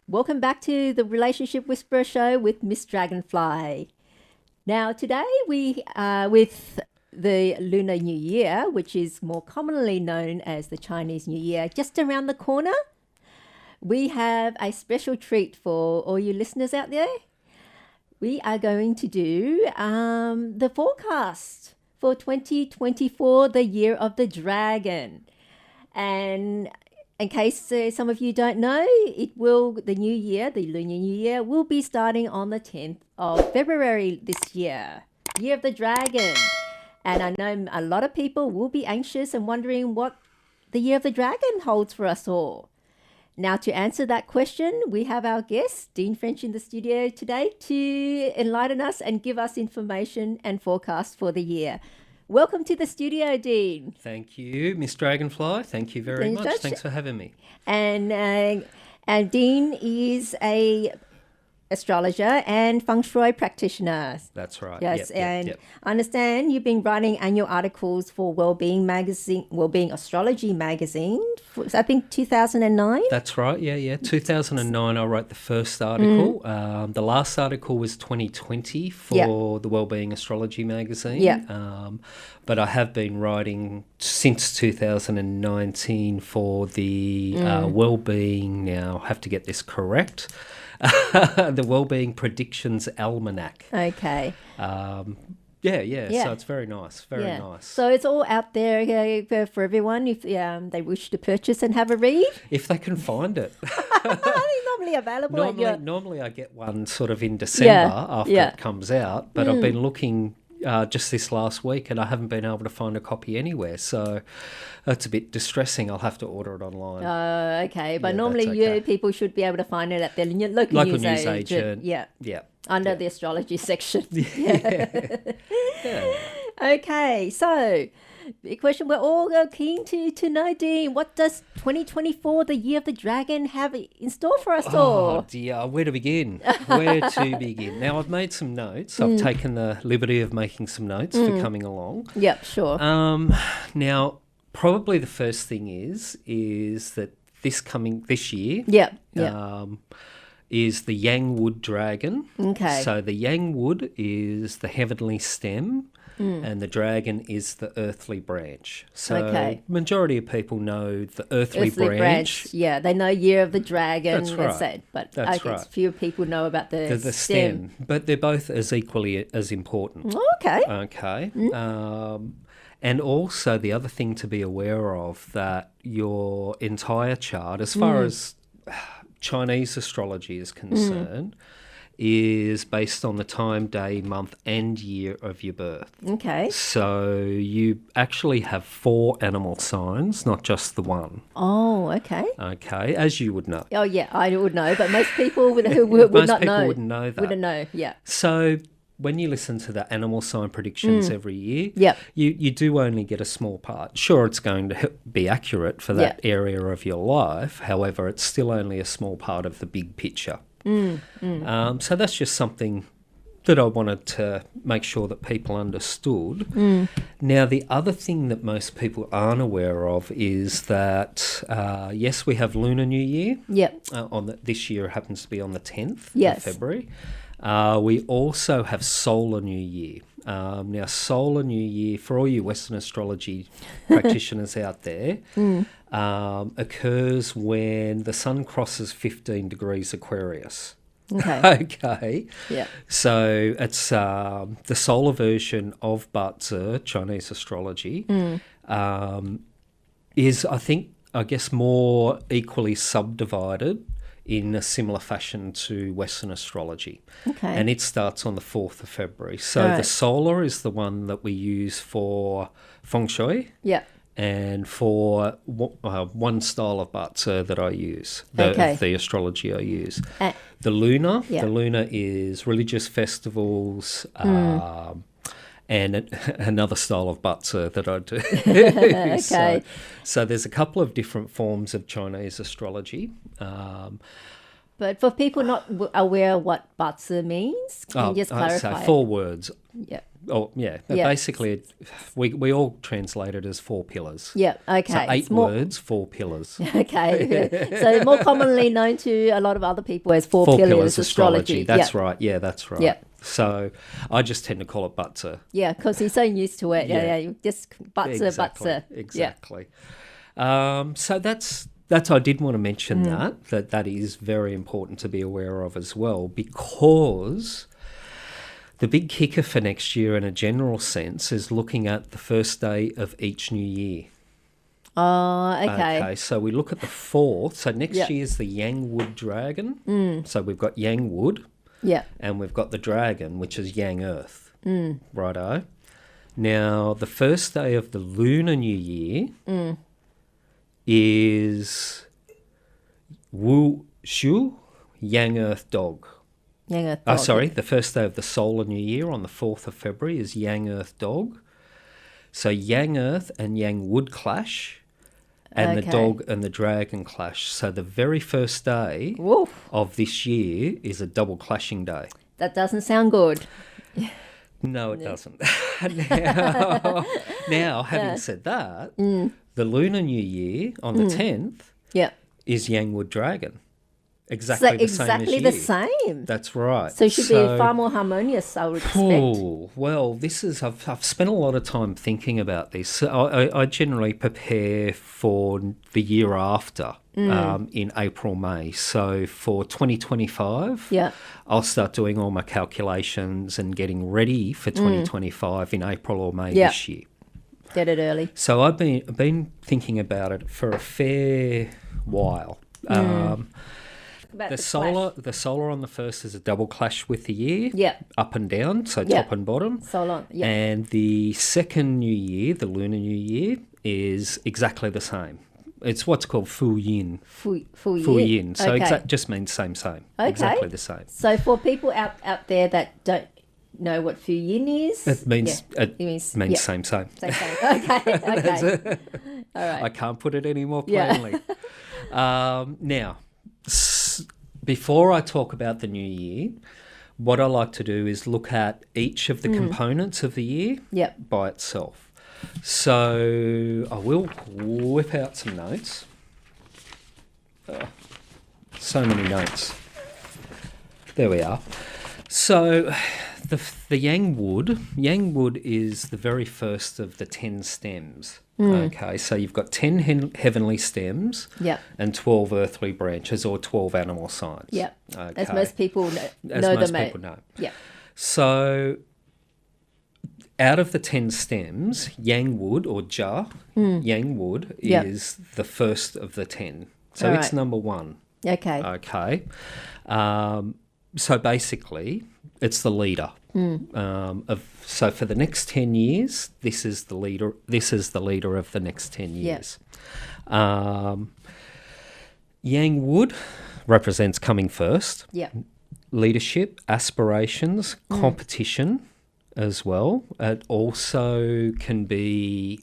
Welcome back to the Relationship Whisperer Show with Miss Dragonfly. Now, today we are with the Lunar New Year, which is more commonly known as the Chinese New Year, just around the corner. We have a special treat for all you listeners out there. We are going to do the forecast for 2024, the year of the dragon. And in case some of you don't know, the new year, the Lunar New Year, will be starting on the 10th of February this year, Year of the Dragon. And I know a lot of people will be anxious and wondering what the Year of the Dragon holds for us all. Now, to answer that question, we have our guest, Dean French, in the studio today to enlighten us and give us information and forecast for the year. Welcome to the studio, Dean. Thank you, Miss Dragonfly. Thank you very much. Thanks for having me. And Dean is a astrologer and feng shui practitioner. That's right. Yes, I understand you've been writing annual articles for Wellbeing Astrology magazine. Was that been 2009? That's right. Yeah. 2009, I wrote the first article. The last article was 2020 for the Wellbeing Astrology magazine. Yeah. But I have been writing since 2019 for the Wellbeing. Now, I have to get this correct. The Wellbeing Predictions Almanac. Okay. So it's very nice, very nice. So it's all out there for everyone if they wish to purchase and have a read. If they can find it. Normally available. Normally I get one sort of in December after it comes out, but I've been looking just this last week and I haven't been able to find a copy anywhere, so that's a bit distressing. I'll have to order it online. Okay, but normally people should be able to find it at their local news agent. Yeah. Under the astrology section. Yeah. Okay, so big question we're all keen to know, Dean. What does 2024, the year of the dragon, have in store for us all? Oh dear, where to begin? Now, I've made some notes. I've taken the liberty of making some notes for coming along. Yep, sure. Now, probably the first thing is that this year is the Yang Wood dragon. Okay. So the Yang Wood is the heavenly stem and the dragon is the earthly branch. So majority of people know the earthly branch. Yeah, they know Year of the Dragon. That's right. But few people know about the stem. But they're both as equally as important. Okay. And also the other thing to be aware of, that your entire chart, as far as Chinese astrology is concerned, is based on the time, day, month and year of your birth. Okay. So you actually have 4 animal signs, not just the one. Oh, okay. Okay, as you would know. Oh, yeah, I would know, but most people would not know. Most people wouldn't know that. Wouldn't know, yeah. So when you listen to the animal sign predictions every year, you do only get a small part. Sure, it's going to be accurate for that area of your life. However, it's still only a small part of the big picture. So that's just something that I wanted to make sure that people understood. Now, the other thing that most people aren't aware of is that, yes, we have Lunar New Year. Yep. This year happens to be on the 10th of February. We also have Solar New Year. Now, Solar New Year, for all you Western astrology practitioners out there, occurs when the sun crosses 15 degrees Aquarius. Okay. Yeah. So it's the solar version of Bazi, Chinese astrology, is, I guess, more equally subdivided in a similar fashion to Western astrology. Okay. And it starts on the 4th of February. So the solar is the one that we use for feng shui. Yeah. And for one style of Bazi that I use, the astrology I use. The lunar is religious festivals, and another style of Bazi that I do. So there's a couple of different forms of Chinese astrology. But for people not aware of what Batsa means, can you just clarify? So 4 words. Yeah. Oh, yeah. But basically, we all translate it as 4 pillars. Yeah, okay. So 8 words, 4 pillars. Okay. So more commonly known to a lot of other people as 4 pillars astrology. That's right. Yeah, that's right. Yeah. So I just tend to call it Batsa. Yeah, because he's so used to it. Yeah. Just Batsa. Exactly. So that's I did want to mention that is very important to be aware of as well, because the big kicker for next year in a general sense is looking at the first day of each new year. Oh, okay. Okay, so we look at the 4th. So next year is the Yang Wood Dragon. So we've got Yang Wood. Yeah. And we've got the Dragon, which is Yang Earth. Righto. Now, the first day of the Lunar New Year is Wu Shu, Yang Earth Dog. Yang Earth Dog. Sorry, the first day of the Solar New Year on the 4th of February is Yang Earth Dog. So Yang Earth and Yang Wood clash, and the Dog and the Dragon clash. So the very first day of this year is a double clashing day. That doesn't sound good. No, it doesn't. Now, having said that, the Lunar New Year on the 10th is Yang Wood Dragon. Exactly the same. That's right. So it should be far more harmonious, I would expect. Well, this is I've spent a lot of time thinking about this. I generally prepare for the year after in April, May. So for 2025, I'll start doing all my calculations and getting ready for 2025 in April or May this year. Get it early. So I've been thinking about it for a fair while. The solar on the 1st is a double clash with the year, up and down, so top and bottom. Solar, And the second New Year, the Lunar New Year, is exactly the same. It's what's called Fu Yin. Fu Yin. So okay. Just means same. Okay. Exactly the same. So for people out there that don't know what Fu Yin is, it means same. Same. Okay. All right. I can't put it any more plainly. Now, before I talk about the new year, what I like to do is look at each of the components of the year by itself. So I will whip out some notes. So many notes. There we are. So the Yang Wood is the very first of the 10 stems. Okay, so you've got 10 heavenly stems and 12 earthly branches, or 12 animal signs. Yeah, okay. As most people know. Yeah. So out of the 10 stems, Yang Wood, or Ja, Yang Wood is the first of the 10. So it's number 1. Okay. Okay. So basically, it's the leader. So for the next 10 years, this is the leader. This is the leader of the next 10 years. Yang Wood represents coming first. Yeah. Leadership, aspirations, competition as well. It also can be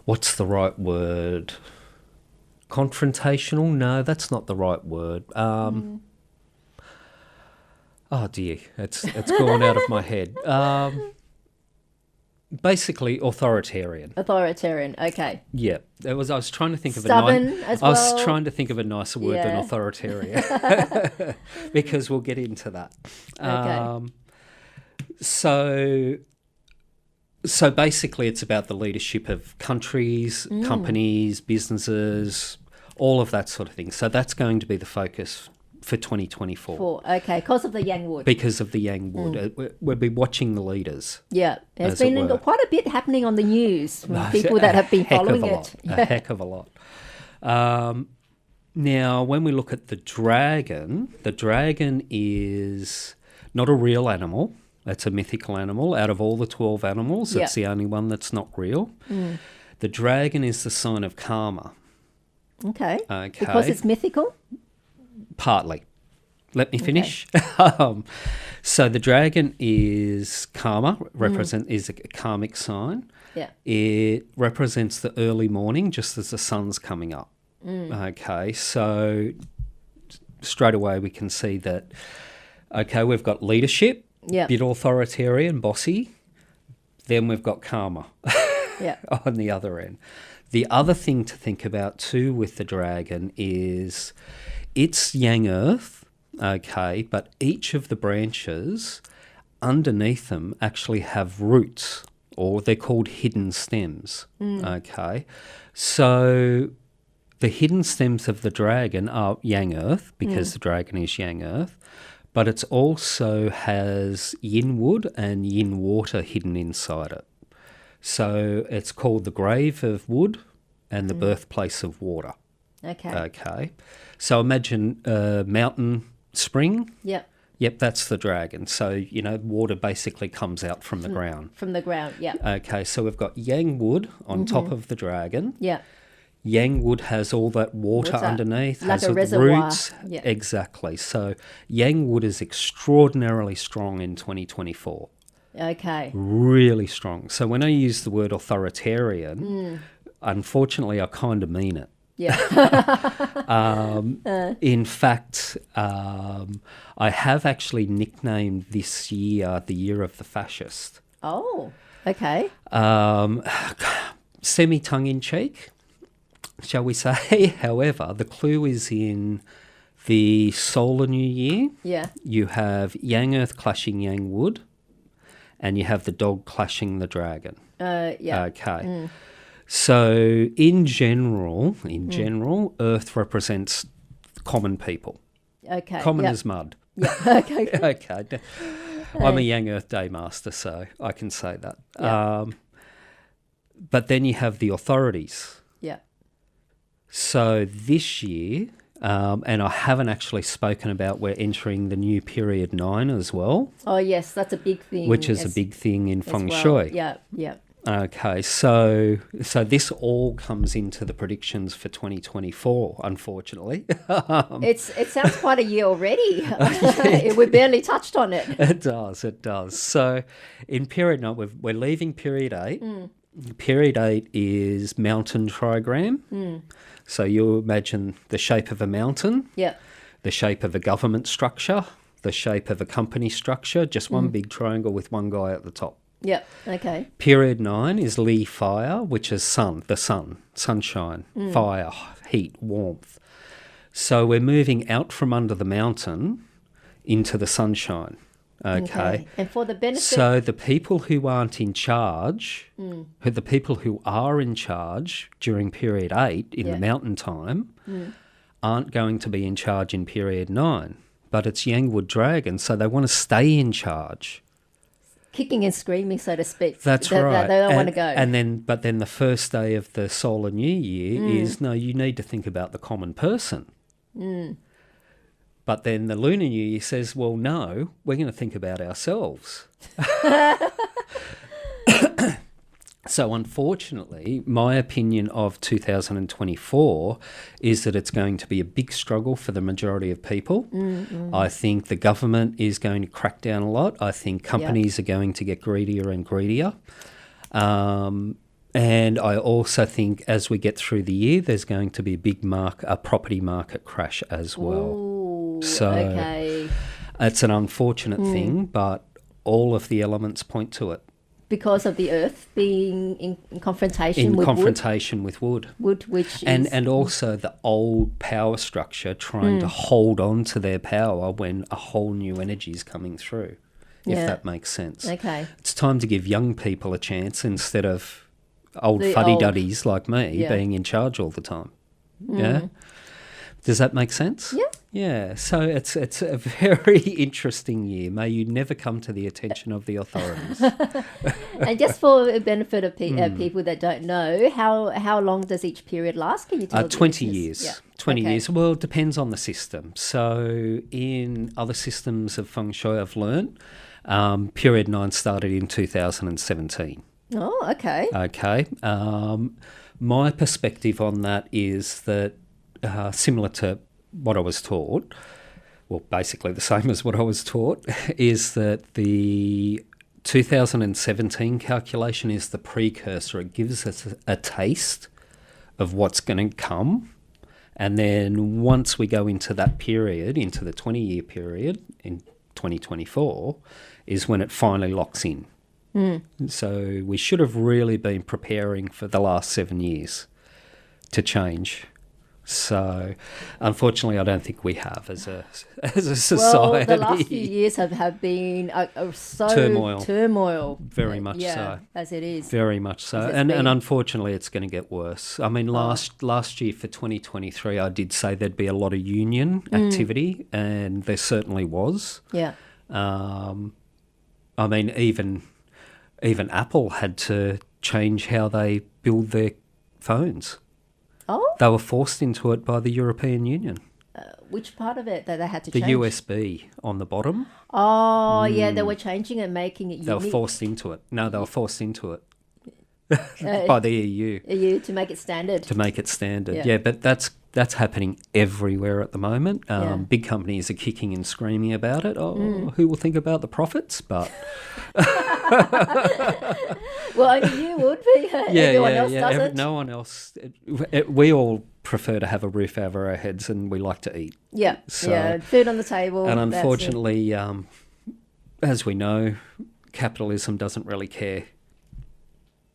what's the right word? Confrontational? No, that's not the right word. Oh dear, it's gone out of my head. Basically, authoritarian. Authoritarian, okay. Yeah, I was trying to think of as well. I was trying to think of a nicer word than authoritarian, because we'll get into that. Okay. So basically, it's about the leadership of countries, companies, businesses, all of that sort of thing. So that's going to be the focus for 2024. Okay, because of the Yang Wood. Because of the Yang Wood. We'll be watching the leaders. Yeah, there's been quite a bit happening on the news from people that have been following it. A heck of a lot. Now, when we look at the dragon is not a real animal. It's a mythical animal. Out of all the 12 animals, it's the only one that's not real. The dragon is the sign of karma. Okay. Because it's mythical? Partly. Let me finish. So the dragon is karma, is a karmic sign. Yeah. It represents the early morning, just as the sun's coming up. Okay, so straight away we can see that, okay, we've got leadership, bit authoritarian, bossy. Then we've got karma on the other end. The other thing to think about too with the dragon is it's yang earth, okay, but each of the branches underneath them actually have roots, or they're called hidden stems, okay. So the hidden stems of the dragon are yang earth, because the dragon is yang earth, but it also has yin wood and yin water hidden inside it. So it's called the grave of wood and the birthplace of water. Okay. So imagine a mountain spring. Yep, that's the dragon. So, water basically comes out from the ground. From the ground, Okay, so we've got yang wood on top of the dragon. Yeah. Yang wood has all that water underneath, like has a reservoir. Roots. Yeah. Exactly. So yang wood is extraordinarily strong in 2024. Okay. Really strong. So when I use the word authoritarian, unfortunately, I kind of mean it. Yeah. In fact, I have actually nicknamed this year the year of the fascist. Oh, okay. Semi-tongue-in-cheek, shall we say. However, the clue is in the solar new year. Yeah. You have yang earth clashing yang wood, and you have the dog clashing the dragon. Yeah. Okay. So in general, earth represents common people. Okay. Common as mud. Yeah. Okay. Okay. I'm a Yang Earth Day master, so I can say that. Yeah. But then you have the authorities. Yeah. So this year, and I haven't actually spoken about, we're entering the new period 9 as well. Oh, yes, that's a big thing. Which is a big thing in feng well. shui. Yeah, yeah. Okay, so this all comes into the predictions for 2024, unfortunately. It sounds quite a year already. We barely touched on it. It does. So in period 9, we're leaving period 8. Period 8 is mountain trigram. So you imagine the shape of a mountain, the shape of a government structure, the shape of a company structure, just one big triangle with one guy at the top. Yeah, okay. Period 9 is Li fire, which is sunshine, fire, heat, warmth. So we're moving out from under the mountain into the sunshine. Okay. And for the benefit... So the people who aren't in charge, the people who are in charge during period 8 in the mountain time aren't going to be in charge in period 9. But it's Yangwood Dragon, so they want to stay in charge. Kicking and screaming, so to speak. That's right. They don't want to go. But then the first day of the solar new year is, no, you need to think about the common person. But then the lunar new year says, well, no, we're going to think about ourselves. So unfortunately, my opinion of 2024 is that it's going to be a big struggle for the majority of people. I think the government is going to crack down a lot. I think companies are going to get greedier and greedier. And I also think as we get through the year, there's going to be a property market crash as well. Ooh, so it's an unfortunate thing, but all of the elements point to it. Because of the earth being in confrontation with wood. Which and also the old power structure trying to hold on to their power when a whole new energy is coming through, if that makes sense. Okay. It's time to give young people a chance instead of old fuddy-duddies like me being in charge all the time. Yeah? Does that make sense? Yeah. Yeah. So it's a very interesting year. May you never come to the attention of the authorities. And just for the benefit of people that don't know, how long does each period last? Can you tell 20 years. Yeah. 20 years. Well, it depends on the system. So in other systems of feng shui I've learned, period 9 started in 2017. Oh, okay. Okay. My perspective on that is that similar to what I was taught, well, basically the same as what I was taught, is that the 2017 calculation is the precursor. It gives us a taste of what's going to come. And then once we go into that period, into the 20-year period in 2024, is when it finally locks in. So we should have really been preparing for the last 7 years to change. So unfortunately, I don't think we have as a society. Well, the last few years have been so turmoil. Very much so. As it is. Very much so. And unfortunately, it's going to get worse. I mean, last year for 2023, I did say there'd be a lot of union activity, and there certainly was. Yeah. I mean, even Apple had to change how they build their phones. Oh? They were forced into it by the European Union. Which part of it that they had to change? The USB on the bottom. Oh, yeah, they were changing it, making it unique. They were forced into it. No, they were forced into it by the EU. EU to make it standard. To make it standard, yeah. But that's happening everywhere at the moment. Big companies are kicking and screaming about it. Oh, who will think about the profits? But well, only you would be. Everyone else doesn't. No one else. We all prefer to have a roof over our heads, and we like to eat. Yeah, so, food on the table. And unfortunately, as we know, capitalism doesn't really care.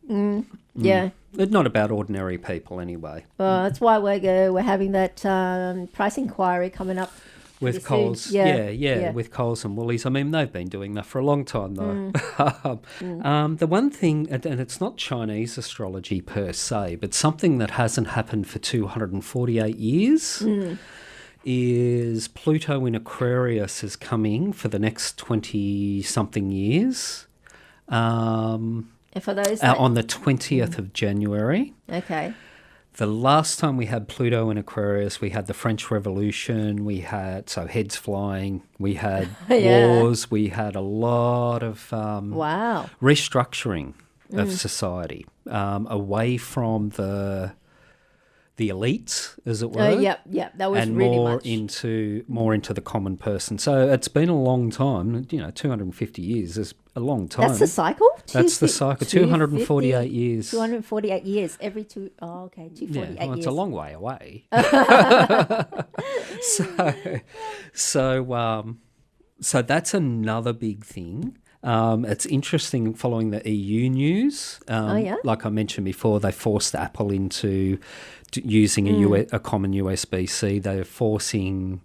Yeah. It's not about ordinary people anyway. Well, that's why we're having that price inquiry coming up. With Coles, with Coles and Woolies. I mean, they've been doing that for a long time, though. The one thing, and it's not Chinese astrology per se, but something that hasn't happened for 248 years is Pluto in Aquarius is coming for the next 20-something years. For those on the 20th of January. Okay. The last time we had Pluto in Aquarius, we had the French Revolution, we had heads flying, we had wars, we had a lot of restructuring of society away from the elites, as it were. That was and really more into the common person. So it's been a long time. 250 years is a long time. That's the cycle. That's the cycle. 248 years. 248 years. Every 248 years. Well, it's a long way away. So that's another big thing. It's interesting following the EU news. Like I mentioned before, they forced Apple into using a common USB-C. They're forcing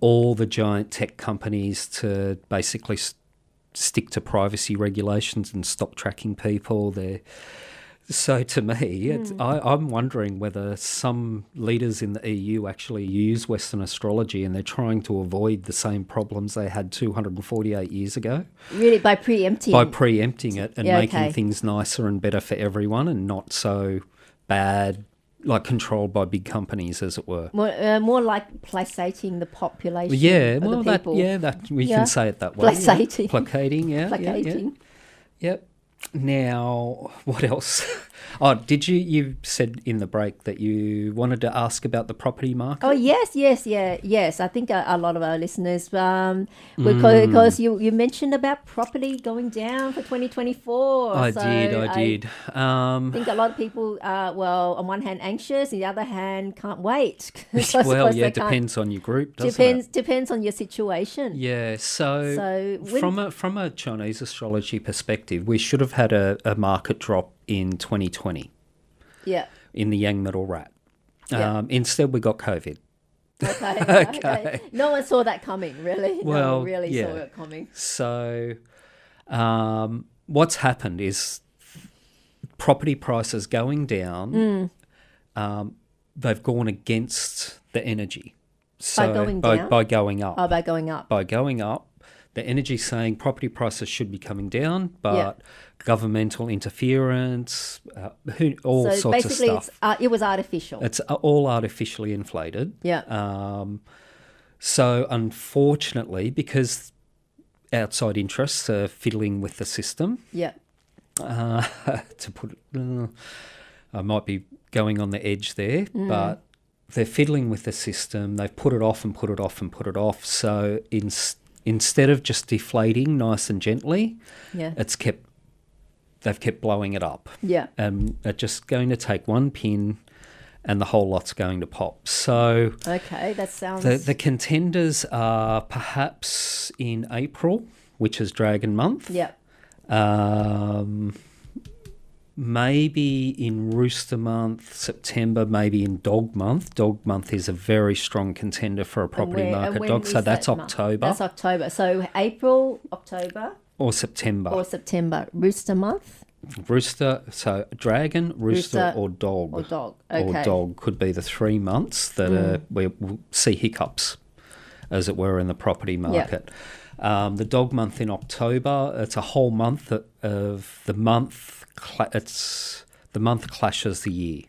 all the giant tech companies to basically stick to privacy regulations and stop tracking people. So to me, I'm wondering whether some leaders in the EU actually use Western astrology and they're trying to avoid the same problems they had 248 years ago. Really, by preempting? By preempting it and making things nicer and better for everyone and not so bad, like controlled by big companies, as it were. More like placating the population. Yeah, well, the people. We can say it that way. Placating. Placating, Placating. Yep. Now, what else? Oh, did you said in the break that you wanted to ask about the property market? Oh, yes. I think a lot of our listeners, because you mentioned about property going down for 2024. I did. I think a lot of people are, on one hand anxious, on the other hand can't wait. Depends on your group, doesn't it? Depends on your situation. Yeah, so from a Chinese astrology perspective, we should have had a market drop in 2020. Yeah. In the Yang Middle Rat. Instead, we got COVID. Okay. No one saw that coming, really. No one really saw it coming. So what's happened is property prices going down, they've gone against the energy. So by going up. Oh, by going up. By going up. The energy saying property prices should be coming down, but governmental interference, all sorts of stuff. So basically, it was artificial. It's all artificially inflated. Yeah. So unfortunately, because outside interests are fiddling with the system. Yeah. To put it, I might be going on the edge there, but they're fiddling with the system. They've put it off and put it off and put it off. So instead of just deflating nice and gently, they've kept blowing it up. Yeah. And it's just going to take one pin and the whole lot's going to pop. So okay, that sounds... The contenders are perhaps in April, which is Dragon Month. Yep. Maybe in Rooster Month, September, maybe in Dog Month. Dog Month is a very strong contender for a property market dog. So that's October. That's October. So April, October. Or September. Rooster Month. Rooster, so Dragon, Rooster or Dog. Or Dog, okay. Or Dog could be the 3 months that are where we'll see hiccups, as it were, in the property market. Yep. The Dog Month in October, it's a whole month of the month. The month clashes the year.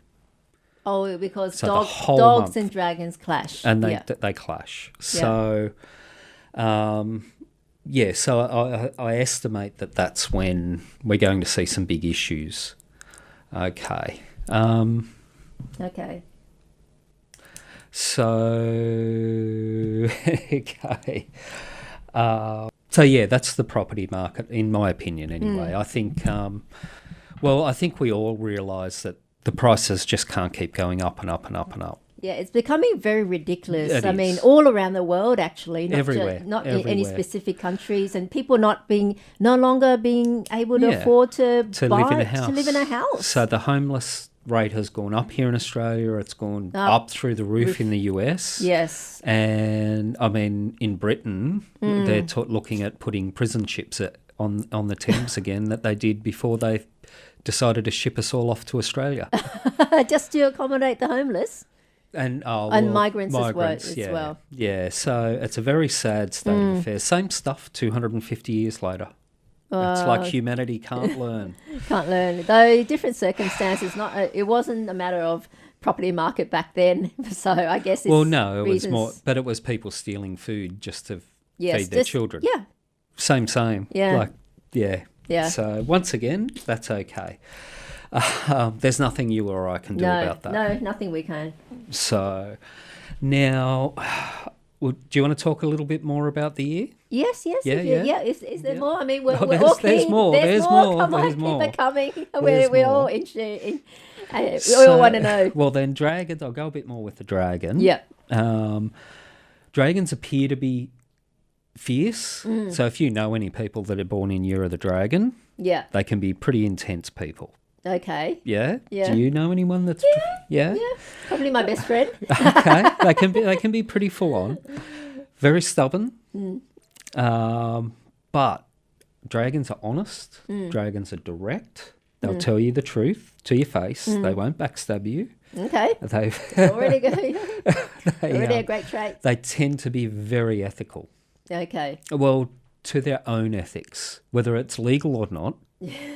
Oh, because so dogs and dragons clash. And they clash. So, so I estimate that's when we're going to see some big issues. Okay. Okay. So, okay. So, yeah, that's the property market, in my opinion, anyway. I think... I think we all realise that the prices just can't keep going up and up and up and up. Yeah, it's becoming very ridiculous. It is. Mean, all around the world, actually, Everywhere. Not in any specific countries, and people no longer being able to afford to live in a house. To live in a house. So the homeless rate has gone up here in Australia. It's gone up through the roof in the US. Yes. And I mean, in Britain, they're looking at putting prison ships on the Thames again that they did before they decided to ship us all off to Australia. Just to accommodate the homeless. And migrants as well. Yeah, so it's a very sad state of affairs. Same stuff 250 years later. It's like humanity can't learn. Can't learn. Though different circumstances, it wasn't a matter of property market back then. So I guess it's it was more, but it was people stealing food just to feed their children. Yeah. Same. Yeah. Yeah. So once again, that's okay. There's nothing you or I can do about that. No, nothing we can. So now, do you want to talk a little bit more about the year? Yes. Yeah. Is there more? I mean, we're all there's keen. More. There's more. Come there's on, more. keep it coming. We're all interested. We all want to know. Well, then dragons. I'll go a bit more with the dragon. Yeah. Dragons appear to be fierce. So if you know any people that are born in Year of the Dragon, they can be pretty intense people. Okay. Yeah? Yeah. Do you know anyone that's... Yeah. Probably my best friend. Okay. They can be pretty full on. Very stubborn. But dragons are honest. Dragons are direct. They'll tell you the truth to your face. They won't backstab you. Okay. Already a great trait. They tend to be very ethical. Okay. Well, to their own ethics, whether it's legal or not,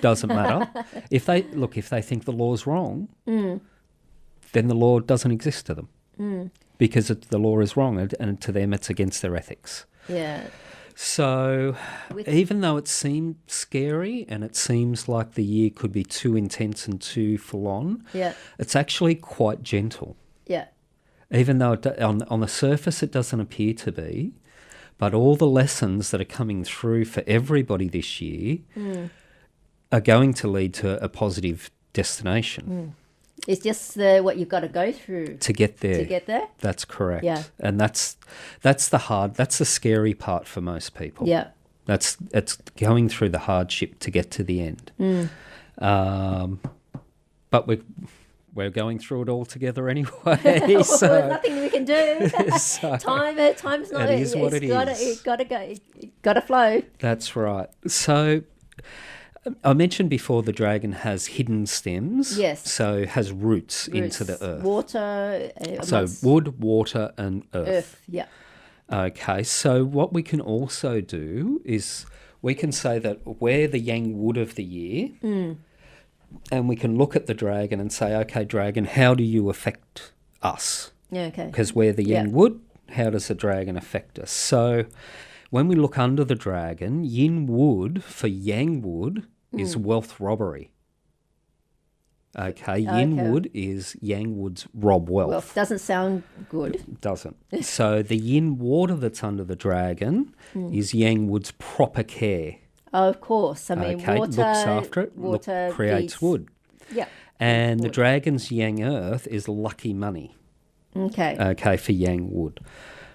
doesn't matter. If they think the law's wrong, then the law doesn't exist to them because the law is wrong, and to them it's against their ethics. Yeah. So even though it seemed scary and it seems like the year could be too intense and too full on, it's actually quite gentle. Yeah. Even though on the surface it doesn't appear to be, but all the lessons that are coming through for everybody this year are going to lead to a positive destination. It's just what you've got to go through to get there. To get there? That's correct. Yeah. And that's the scary part for most people. Yeah. It's going through the hardship to get to the end. But we're going through it all together anyway. So there's nothing we can do. So time's not. It is what it is. It's got to go. It got to flow. That's right. So I mentioned before the dragon has hidden stems. Yes. So has roots into the earth. Water. So wood, water, and earth. Yeah. Okay. So what we can also do is we can say that we're the yang wood of the year. And we can look at the dragon and say, okay, dragon, how do you affect us? Yeah, okay. Because we're the yin wood, how does the dragon affect us? So when we look under the dragon, yin wood for yang wood is wealth robbery. Okay, yin wood is yang wood's rob wealth. Doesn't sound good. Doesn't. So the yin water that's under the dragon is yang wood's proper care. Oh, of course. I mean, water looks after it, water creates wood. Yeah. And the dragon's yang earth is lucky money. Okay, for yang wood.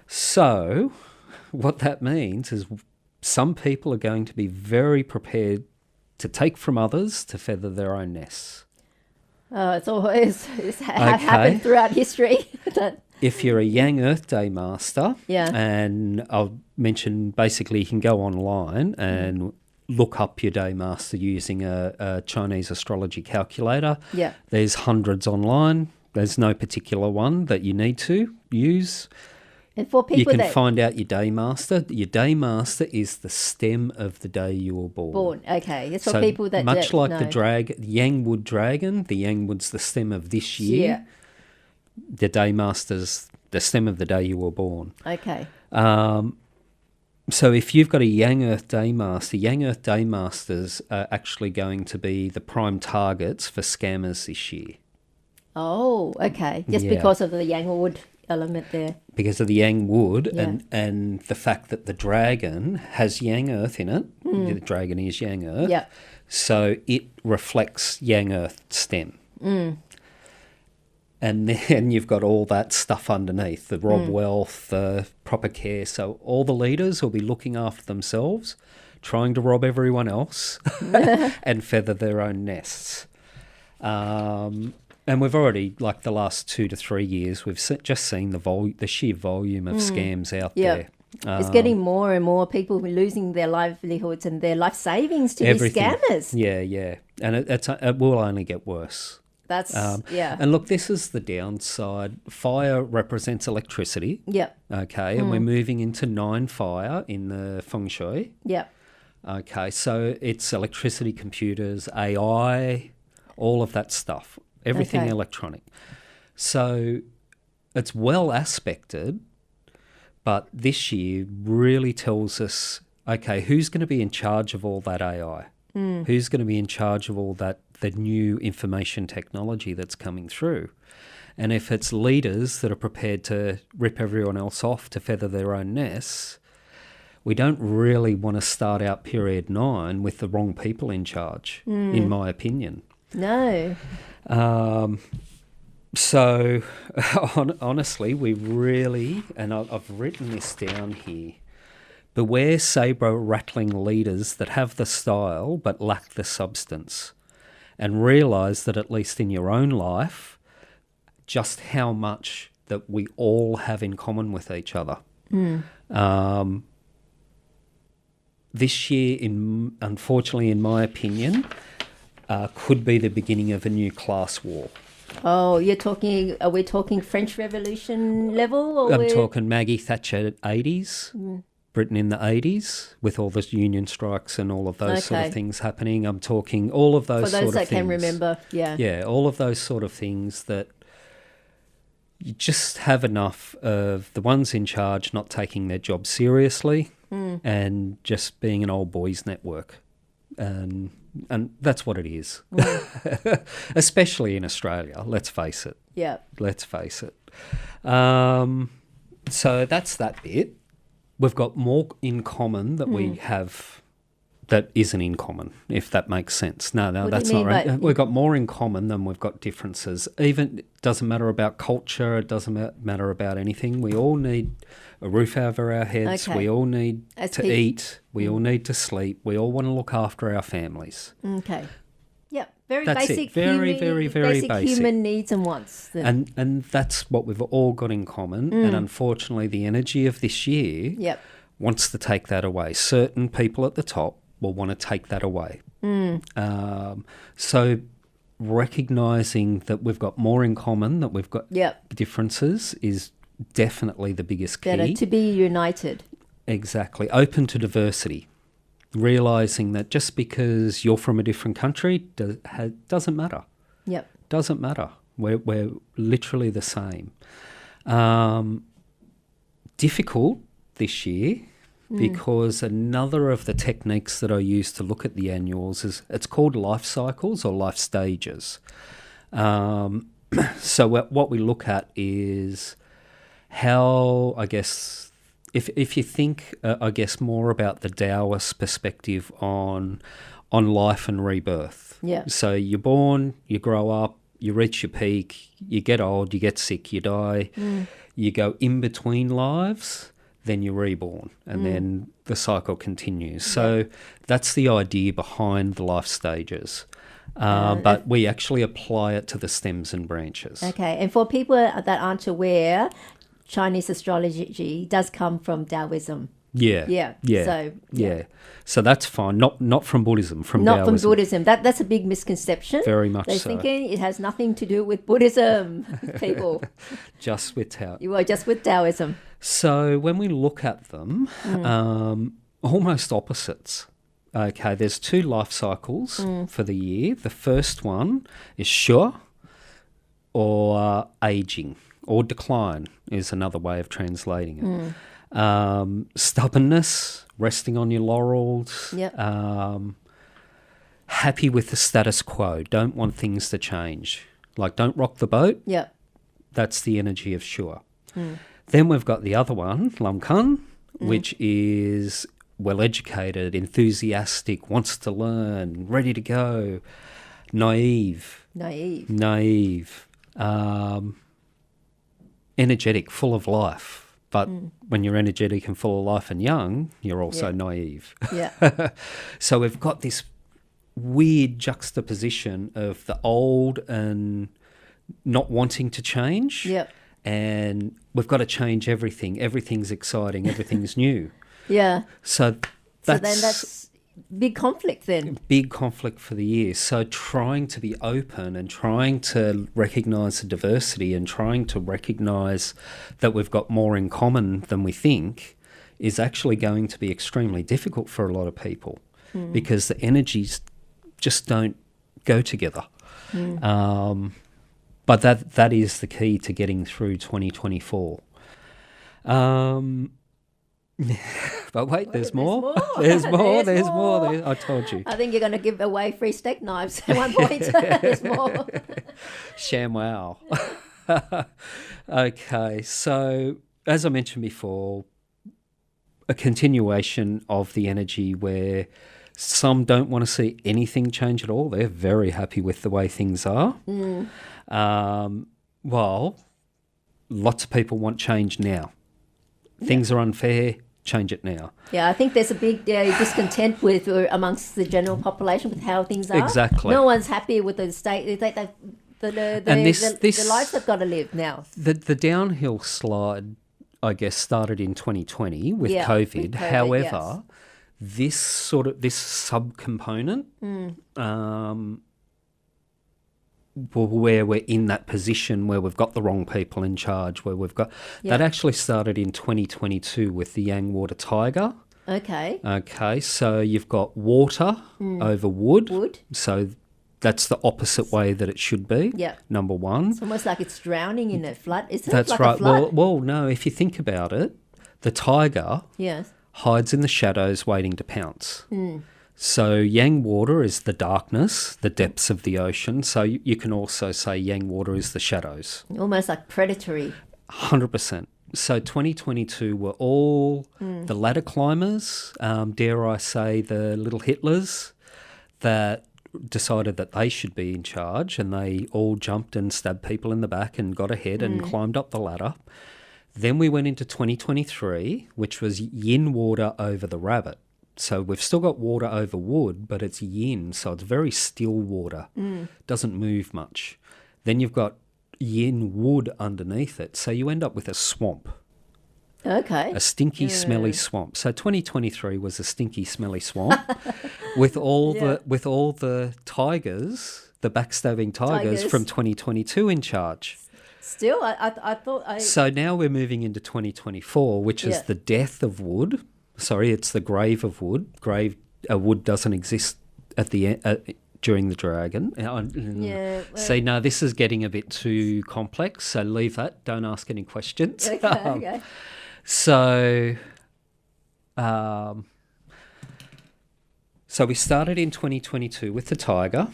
So what that means is some people are going to be very prepared to take from others to feather their own nests. It's happened throughout history. If you're a Yang Earth Day master, yeah, and I'll mention basically you can go online and look up your day master using a Chinese astrology calculator. Yeah. There's hundreds online. There's no particular one that you need to use. And for people you can find out your day master. Your day master is the stem of the day you were born. Okay. It's for people that much like the Yang Wood dragon, the Yang Wood's the stem of this year. Yeah. The day master's the stem of the day you were born. Okay. So if you've got a Yang Earth Day Master, Yang Earth Day Masters are actually going to be the prime targets for scammers this year. Oh, okay. Just because of the Yang Wood element there. Because of the Yang Wood and the fact that the dragon has Yang Earth in it. The dragon is Yang Earth. Yeah. So it reflects Yang Earth stem. And then you've got all that stuff underneath, the rob wealth, the proper care. So all the leaders will be looking after themselves, trying to rob everyone else and feather their own nests. And we've already, like the last 2 to 3 years, we've just seen the sheer volume of scams out there. It's getting more and more people losing their livelihoods and their life savings to these scammers. Yeah. And it will only get worse. That's, And look, this is the downside. Fire represents electricity. Yep. Okay, and we're moving into 9 fire in the feng shui. Yep. Okay, so it's electricity, computers, AI, all of that stuff, everything electronic. So it's well aspected, but this year really tells us, okay, who's going to be in charge of all that AI? Who's going to be in charge of all that, the new information technology that's coming through? And if it's leaders that are prepared to rip everyone else off to feather their own nests, we don't really want to start out period 9 with the wrong people in charge, in my opinion. No. So honestly, we really, and I've written this down here, beware saber-rattling leaders that have the style but lack the substance, and realise that at least in your own life, just how much that we all have in common with each other. This year, unfortunately, in my opinion, could be the beginning of a new class war. Oh, are we talking French Revolution level? Or I'm talking Maggie Thatcher 80s. Britain in the 80s with all the union strikes and all of those sort of things happening. I'm talking all of those sort of things. For those that can remember, yeah. Yeah, all of those sort of things that you just have enough of the ones in charge not taking their job seriously and just being an old boys network. And that's what it is, especially in Australia, let's face it. Yeah. Let's face it. So that's that bit. We've got more in common that we have that isn't in common, if that makes sense. No, that's not right. We've got more in common than we've got differences. Even it doesn't matter about culture. It doesn't matter about anything. We all need a roof over our heads. We all need to eat. We all need to sleep. We all want to look after our families. Okay. Yep. Very that's basic. It. Very basic Human needs and wants. And that's what we've all got in common. And unfortunately, the energy of this year wants to take that away. Certain people at the top will want to take that away. So recognising that we've got more in common, that we've got differences is definitely the biggest key. Better to be united. Exactly. Open to diversity. Realising that just because you're from a different country doesn't matter. Yep. Doesn't matter. We're literally the same. Difficult this year because another of the techniques that I use to look at the annuals is it's called life cycles or life stages. So what we look at is how, I guess, if you think, I guess, more about the Taoist perspective on on life and rebirth. Yeah. So you're born, you grow up, you reach your peak, you get old, you get sick, you die, you go in between lives, then you're reborn, and then the cycle continues. So that's the idea behind the life stages. But we actually apply it to the stems and branches. Okay, and for people that aren't aware, Chinese astrology does come from Taoism. Yeah. So that's fine. Not from Buddhism, from Not Taoism. from Buddhism. That's a big misconception. Very much They're so. thinking it has nothing to do with Buddhism, people. Just with Taoism. You are just with Taoism. So when we look at them, almost opposites. Okay, there's 2 life cycles for the year. The first one is Sure, or aging, or decline is another way of translating it. Stubbornness, resting on your laurels, happy with the status quo, don't want things to change. Like, don't rock the boat. Yep. That's the energy of Sure. Then we've got the other one, Lamkan, which is well-educated, enthusiastic, wants to learn, ready to go, naive, energetic, full of life. But when you're energetic and full of life and young, you're also naive. Yeah. So we've got this weird juxtaposition of the old and not wanting to change. Yep. And we've got to change everything. Everything's exciting. Everything's new. Yeah. So that's big conflict then. Big conflict for the year. So trying to be open and trying to recognise the diversity and trying to recognise that we've got more in common than we think is actually going to be extremely difficult for a lot of people because the energies just don't go together. But that is the key to getting through 2024. But wait, there's more. There's more. I told you. I think you're going to give away free steak knives at one point. There's more. ShamWow. Okay, so as I mentioned before, a continuation of the energy where some don't want to see anything change at all. They're very happy with the way things are. Well, lots of people want change now. Things are unfair, change it now. Yeah, I think there's a big discontent with amongst the general population with how things are. Exactly. No one's happy with the state. The lives they've got to live now. The downhill slide, I guess, started in 2020 with COVID. However, this subcomponent, where we're in that position where we've got the wrong people in charge, where we've got that actually started in 2022 with the Yang water tiger. Okay, so you've got water over wood. So that's the opposite way that it should be. Yeah. Number one. It's almost like it's drowning in a flood. Isn't That's it like right. a flood? Well, no, if you think about it, the tiger hides in the shadows waiting to pounce. So Yang water is the darkness, the depths of the ocean. So you can also say Yang water is the shadows. Almost like predatory. 100%. So 2022 were all the ladder climbers, dare I say the little Hitlers that decided that they should be in charge, and they all jumped and stabbed people in the back and got ahead and climbed up the ladder. Then we went into 2023, which was yin water over the rabbit. So we've still got water over wood, but it's yin, so it's very still water. Doesn't move much. Then you've got yin wood underneath it, so you end up with a swamp. Okay. A stinky, smelly swamp. So 2023 was a stinky, smelly swamp with all the tigers, the backstabbing tigers from 2022 in charge. Still, I thought... So now we're moving into 2024, which is the death of wood. Sorry, it's the grave of wood. Wood doesn't exist at the during the dragon. See, no, this is getting a bit too complex, so leave that. Don't ask any questions. Okay. So we started in 2022 with the tiger,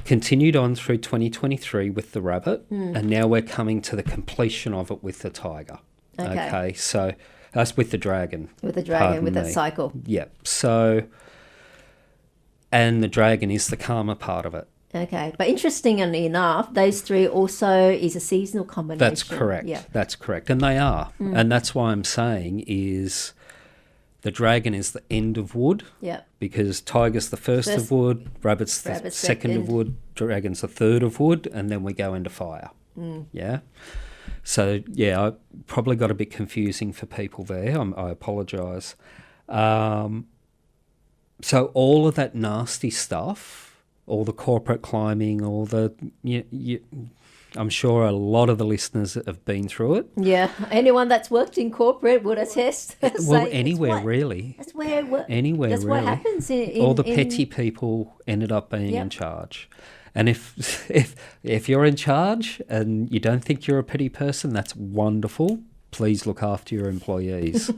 continued on through 2023 with the rabbit, and now we're coming to the completion of it with the tiger. Okay, so that's with the dragon. With the dragon, with that cycle. Yep. So and the dragon is the calmer part of it. Okay, but interestingly enough, those three also is a seasonal combination. That's correct. Yeah. That's correct. And they are. And that's why I'm saying is the dragon is the end of wood. Yeah. Because tiger's the first of wood, rabbit's the second of wood, dragon's the third of wood, and then we go into fire. Yeah. So, yeah, I probably got a bit confusing for people there. I apologise. So all of that nasty stuff, all the corporate climbing, all the... I'm sure a lot of the listeners have been through it. Yeah, anyone that's worked in corporate would attest. Well, anywhere really. That's where anywhere that's really. what happens. All the petty people ended up being in charge. And if you're in charge and you don't think you're a petty person, that's wonderful. Please look after your employees.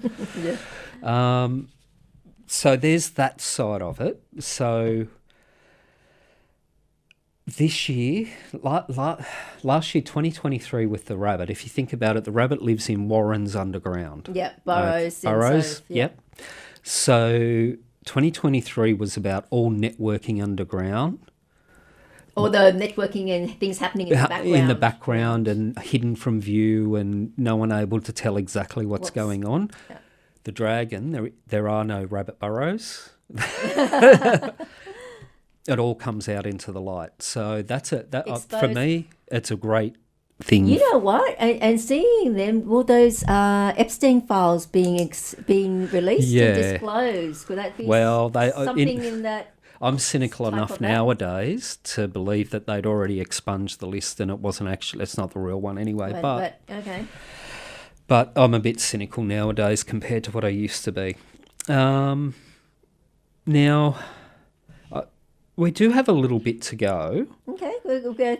So there's that side of it. So this year, last year, 2023 with the rabbit, if you think about it, the rabbit lives in warrens underground. Yeah, burrows. Burrows, yep. So 2023 was about all networking underground. Or the networking and things happening in the background. In the background and hidden from view and no one able to tell exactly what's going on. Yeah. The dragon, there are no rabbit burrows. It all comes out into the light. So that's for me, it's a great thing. You know what? And seeing them, all those Epstein files being released and disclosed, could that be something in that? I'm cynical enough nowadays to believe that they'd already expunged the list and it's not the real one anyway. But okay. But I'm a bit cynical nowadays compared to what I used to be. Now, we do have a little bit to go. Okay, we'll go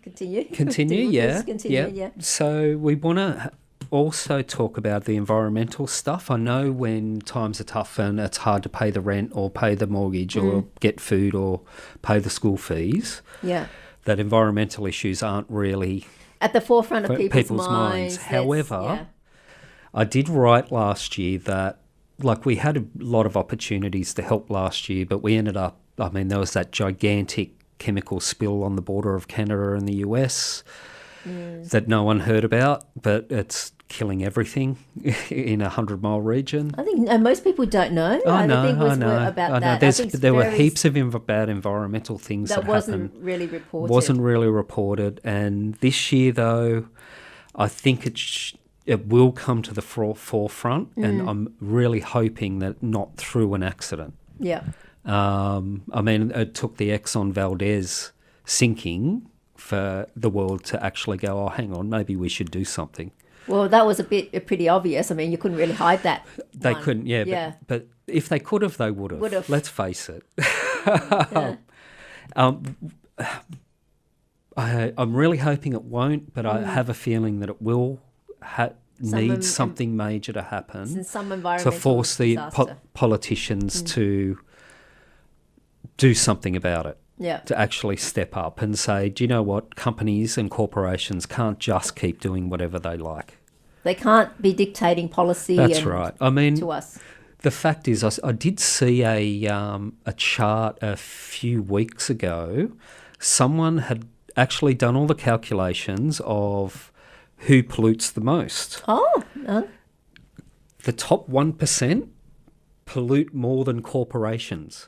continue. Continue, yeah. So we want to also talk about the environmental stuff. I know when times are tough and it's hard to pay the rent or pay the mortgage or get food or pay the school fees, that environmental issues aren't really at the forefront of people's minds. However, I did write last year that we had a lot of opportunities to help last year, but we ended up, there was that gigantic chemical spill on the border of Canada and the US that no one heard about, but it's killing everything in a 100-mile region. I think most people don't know. I know. About that. There were heaps of bad environmental things that wasn't happened. really reported. Wasn't really reported. And this year, though, I think it will come to the forefront, and I'm really hoping that not through an accident. Yeah. It took the Exxon Valdez sinking for the world to actually go, oh, hang on, maybe we should do something. Well, that was pretty obvious. You couldn't really hide that. They couldn't, but if they could have, they would have. Let's face it. I'm really hoping it won't, but I have a feeling that it will need something major to happen to force the politicians to do something about it. Yeah. To actually step up and say, do you know what? Companies and corporations can't just keep doing whatever they like. They can't be dictating policy. That's right. To us. The fact is, I did see a chart a few weeks ago. Someone had actually done all the calculations of who pollutes the most. Oh. The top 1% pollute more than corporations.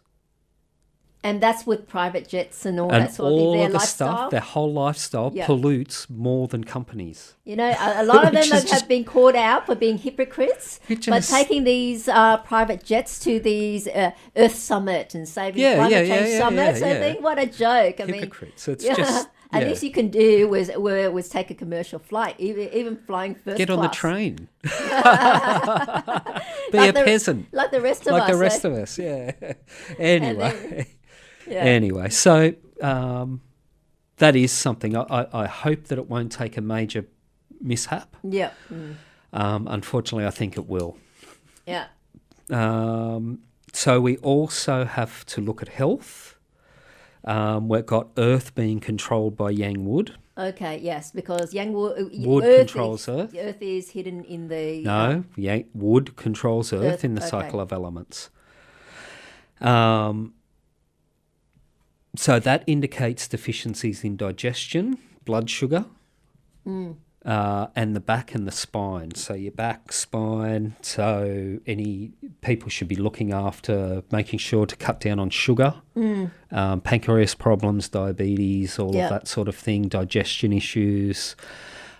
And that's with private jets and all that sort of thing. All of the stuff, their whole lifestyle pollutes more than companies. A lot of them have been caught out for being hypocrites, but taking these private jets to these Earth Summit and saving climate change summits. I think what a joke. Hypocrites. It's just... And least you can do was take a commercial flight, even flying first class. Get on the train. Be a peasant. Like the rest of us. Like the rest of us, yeah. Anyway. Anyway, so that is something. I hope that it won't take a major mishap. Yeah. Unfortunately, I think it will. Yeah. So we also have to look at health. We've got Earth being controlled by Yang Wood. Okay, yes, because Yang Wood controls Earth. Earth is hidden in the... No, Wood controls Earth in the cycle of elements. So that indicates deficiencies in digestion, blood sugar, and the back and the spine. So your back, spine. So people should be looking after making sure to cut down on sugar, pancreas problems, diabetes, all of that sort of thing, digestion issues.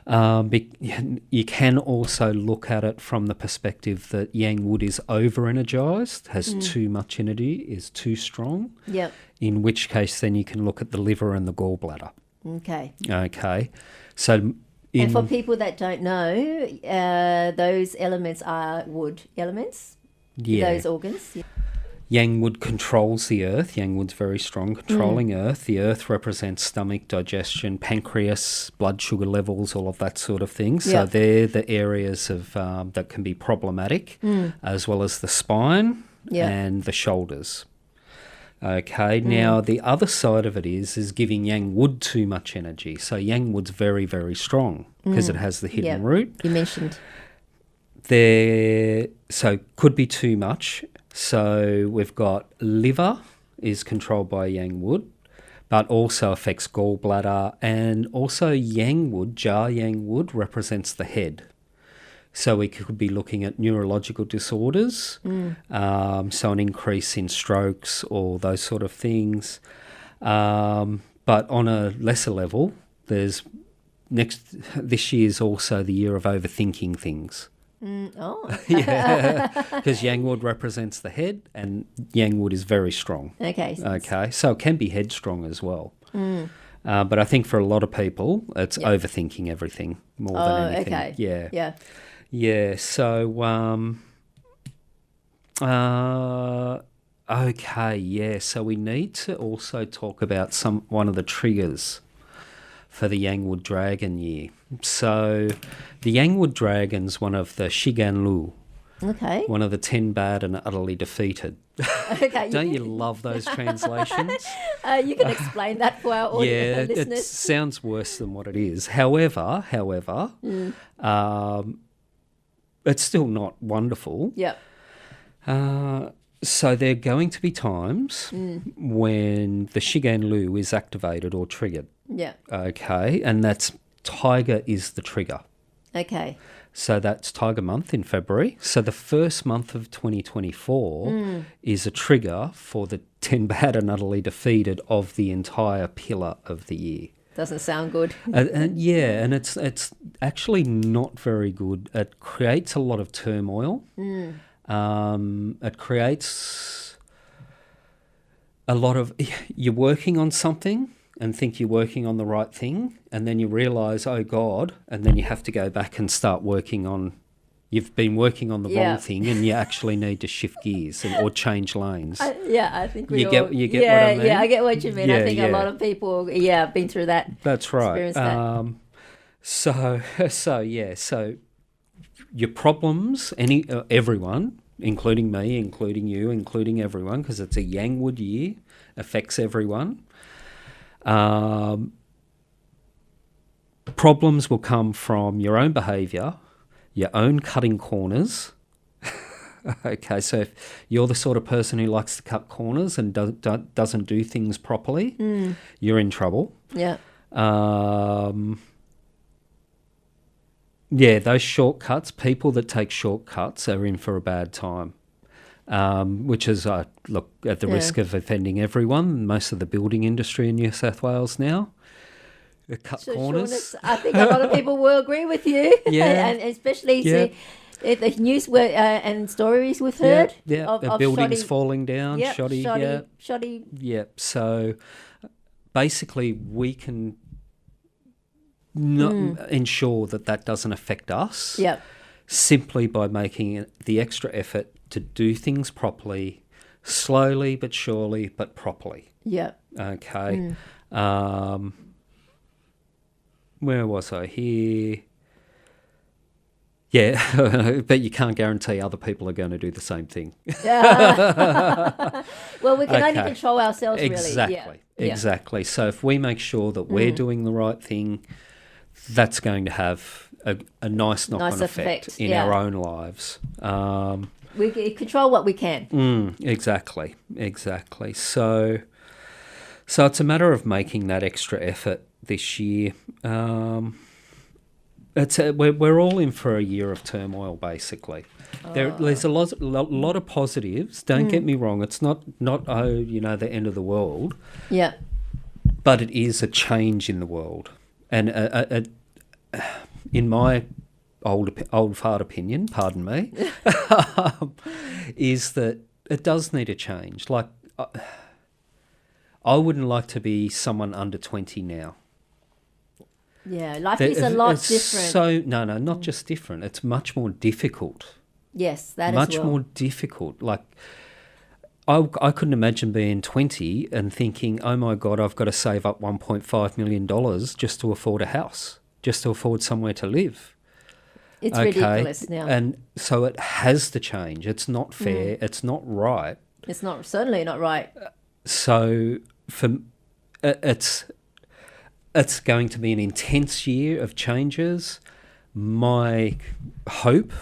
You can also look at it from the perspective that yang wood is over-energized, has too much energy, is too strong. Yep. In which case, then you can look at the liver and the gallbladder. Okay. So, and for people that don't know, those elements are wood elements. Yeah. Those organs. Yeah. Yang wood controls the earth. Yang wood's very strong, controlling earth. The earth represents stomach, digestion, pancreas, blood sugar levels, all of that sort of thing. So they're the areas of that can be problematic, as well as the spine and the shoulders. Okay, now the other side of it is giving yang wood too much energy. So yang wood's very, very strong because it has the hidden root. You mentioned. So could be too much. So we've got liver is controlled by yang wood, but also affects gallbladder, and also yang wood, yang wood represents the head. So we could be looking at neurological disorders, so an increase in strokes or those sort of things. But on a lesser level, this year is also the year of overthinking things. Because yang wood represents the head, and yang wood is very strong. Okay, so it can be headstrong as well. But I think for a lot of people, it's overthinking everything more than anything. Yeah. So, so we need to also talk about one of the triggers for the Yangwood Dragon year. So the Yangwood Dragon's one of the Shiganlu. Okay. One of the 10 bad and utterly defeated. Okay. Don't you love those translations? You can explain that for our audience, listeners. It sounds worse than what it is. However, it's still not wonderful. Yep. So there are going to be times when the Shiganlu is activated or triggered. Yeah. Okay, and that's Tiger is the trigger. Okay. So that's Tiger month in February. So the first month of 2024 is a trigger for the 10 bad and utterly defeated of the entire pillar of the year. Doesn't sound good. and it's actually not very good. It creates a lot of turmoil. It creates a lot of... You're working on something and think you're working on the right thing, and then you realise, oh God, and then you have to go back and start working on... You've been working on the wrong thing, and you actually need to shift gears or change lanes. I think we you get what I mean? Yeah, I get what you mean. I think a lot of people, have been through that. That's right. So your problems, everyone, including me, including you, including everyone, because it's a Yangwood year, affects everyone. Problems will come from your own behaviour, your own cutting corners. Okay, so if you're the sort of person who likes to cut corners and doesn't do things properly, you're in trouble. Yeah. Those shortcuts, people that take shortcuts are in for a bad time, which is, look, at the risk of offending everyone, most of the building industry in New South Wales now. Cut corners. I think a lot of people will agree with you. And especially the news and stories we've heard. Of buildings shoddy, falling down, shoddy. Shoddy. So basically we can ensure that doesn't affect us simply by making the extra effort to do things properly, slowly but surely but properly. Okay. Where was I here? But you can't guarantee other people are going to do the same thing. Well, we can only control ourselves, really. Exactly. So if we make sure that we're doing the right thing, that's going to have a nice knock-on effect in our own lives. We control what we can. Exactly. So it's a matter of making that extra effort this year. We're all in for a year of turmoil, basically. There's a lot of positives. Don't get me wrong. It's not the end of the world. Yeah. But it is a change in the world, and in my old fart opinion, pardon me, is that it does need a change. Like, I wouldn't like to be someone under 20 now. Yeah, life is a lot different. Not just different. It's much more difficult. Yes, that much as well. more difficult. Like, I couldn't imagine being 20 and thinking, oh my God, I've got to save up $1.5 million just to afford a house, just to afford somewhere to live. It's ridiculous now. And so it has to change. It's not fair. It's not right. It's certainly not right. So it's going to be an intense year of changes. My hope,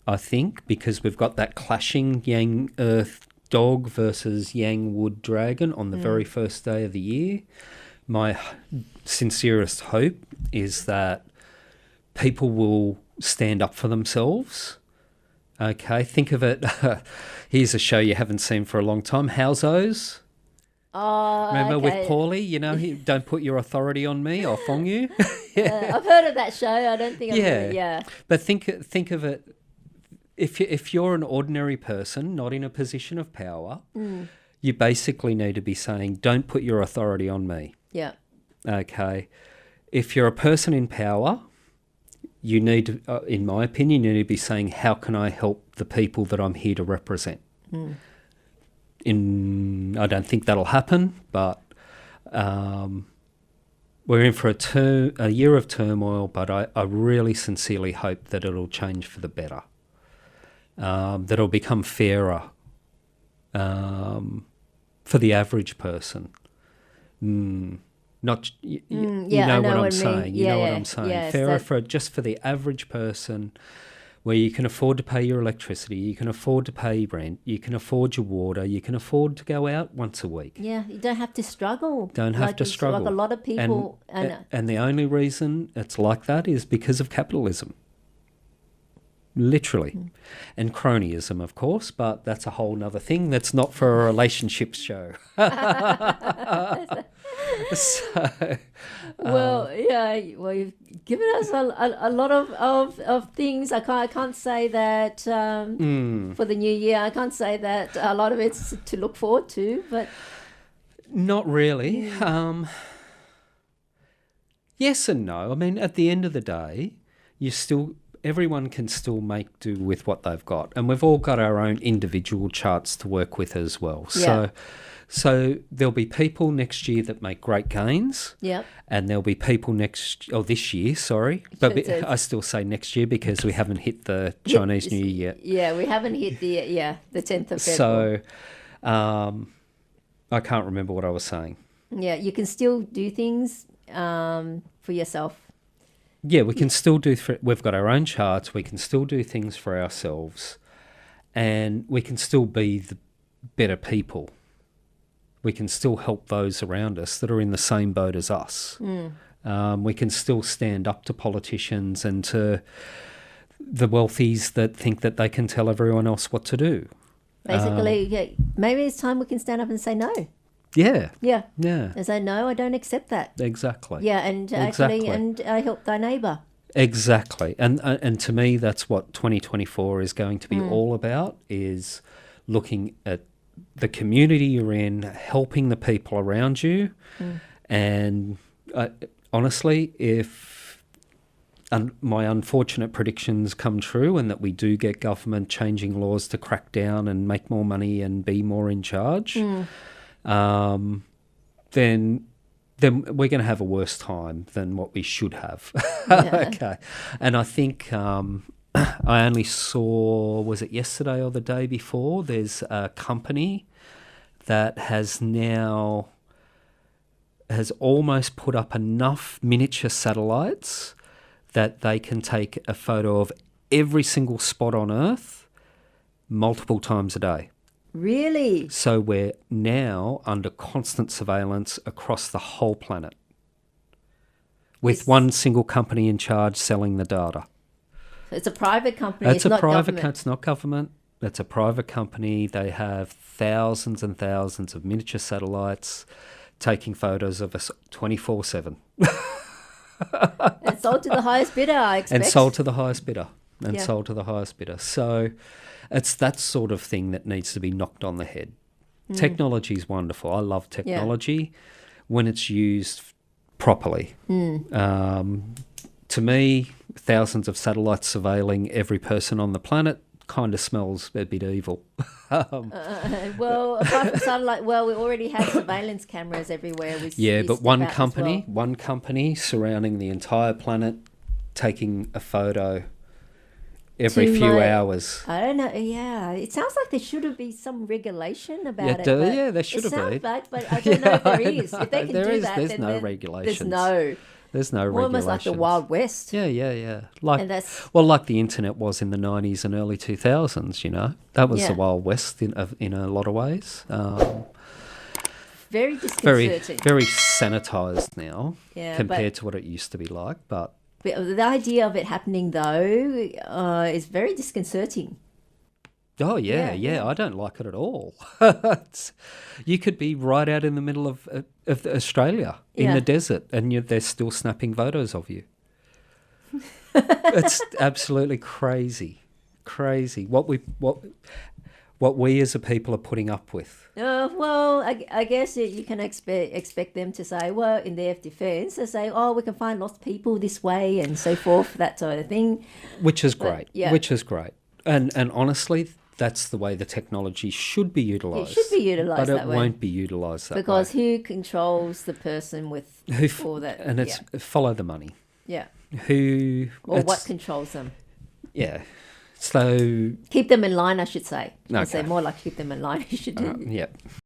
I think, because we've got that clashing Yang Earth dog versus Yang Wood dragon on the very first day of the year, my sincerest hope is that people will stand up for themselves. Okay, think of it. Here's a show you haven't seen for a long time, Howzos. Oh, remember okay. with Paulie, don't put your authority on me, I'll thong you. I've heard of that show. I don't think I've heard it. Yeah. But think of it. If you're an ordinary person, not in a position of power, you basically need to be saying, don't put your authority on me. Yeah. Okay. If you're a person in power, you need to, in my opinion, you need to be saying, how can I help the people that I'm here to represent? I don't think that'll happen, but we're in for a year of turmoil, but I really sincerely hope that it'll change for the better. That it'll become fairer for the average person. Not you know what I'm saying. You know what I'm saying. Yes, fairer for the average person, where you can afford to pay your electricity, you can afford to pay rent, you can afford your water, you can afford to go out once a week. Yeah, you don't have to struggle. Don't have to struggle. Like a lot of people. And the only reason it's like that is because of capitalism. Literally. And cronyism, of course, but that's a whole nother thing. That's not for a relationships show. You've given us a lot of things. I can't say that for the new year. I can't say that a lot of it's to look forward to, but... Not really. Yes and no. I mean, at the end of the day, everyone can still make do with what they've got. And we've all got our own individual charts to work with as well. Yeah. So there'll be people next year that make great gains. Yeah. And there'll be people this year, sorry. But I still say next year because we haven't hit the Chinese New Year yet. Yeah, we haven't hit the 10th of So February. I can't remember what I was saying. Yeah, you can still do things for yourself. Yeah, we can still we've got our own charts, we can still do things for ourselves, and we can still be the better people. We can still help those around us that are in the same boat as us. We can still stand up to politicians and to the wealthies that think that they can tell everyone else what to do. Basically, maybe it's time we can stand up and say no. Yeah. Yeah. Yeah. And say, no, I don't accept that. Exactly. Yeah, and actually, and I help thy neighbour. Exactly. And to me, that's what 2024 is going to be all about, is looking at the community you're in, helping the people around you. And honestly, if my unfortunate predictions come true and that we do get government changing laws to crack down and make more money and be more in charge, then we're going to have a worse time than what we should have. Yeah. Okay. And I think I only saw, was it yesterday or the day before, there's a company that has almost put up enough miniature satellites that they can take a photo of every single spot on Earth multiple times a day. Really? So we're now under constant surveillance across the whole planet, with one single company in charge selling the data. So it's a private company. It's not government. It's not government. It's a private company. They have thousands and thousands of miniature satellites taking photos of us 24/7. And sold to the highest bidder, I expect. And sold to the highest bidder. So it's that sort of thing that needs to be knocked on the head. Technology is wonderful. I love technology when it's used properly. To me, thousands of satellites surveilling every person on the planet kind of smells a bit evil. Well, apart from satellite, we already have surveillance cameras everywhere. But one company surrounding the entire planet, taking a photo every few hours. I don't know. Yeah, it sounds like there should be some regulation about it. There should have been. But I don't know if there is. If they can do that, there's no regulations. There's no regulations. Almost like the Wild West. Yeah. Like the internet was in the 90s and early 2000s, you know. That was the Wild West in a lot of ways. Very disconcerting. Very sanitized now compared to what it used to be like, but the idea of it happening, though, is very disconcerting. Oh, yeah. I don't like it at all. You could be right out in the middle of Australia, in the desert, and they're still snapping photos of you. It's absolutely crazy. What we as a people are putting up with. I guess you can expect them to say, well, in their defence, they say, we can find lost people this way and so forth, that sort of thing. Which is great. And honestly, that's the way the technology should be utilised. It should be utilised that way. But it won't be utilised that way. Because who controls the person with all that? And it's follow the money. Yeah. What controls them? Yeah. So keep them in line, I should say. Okay. I'd say more like keep them in line. You should do. Yeah.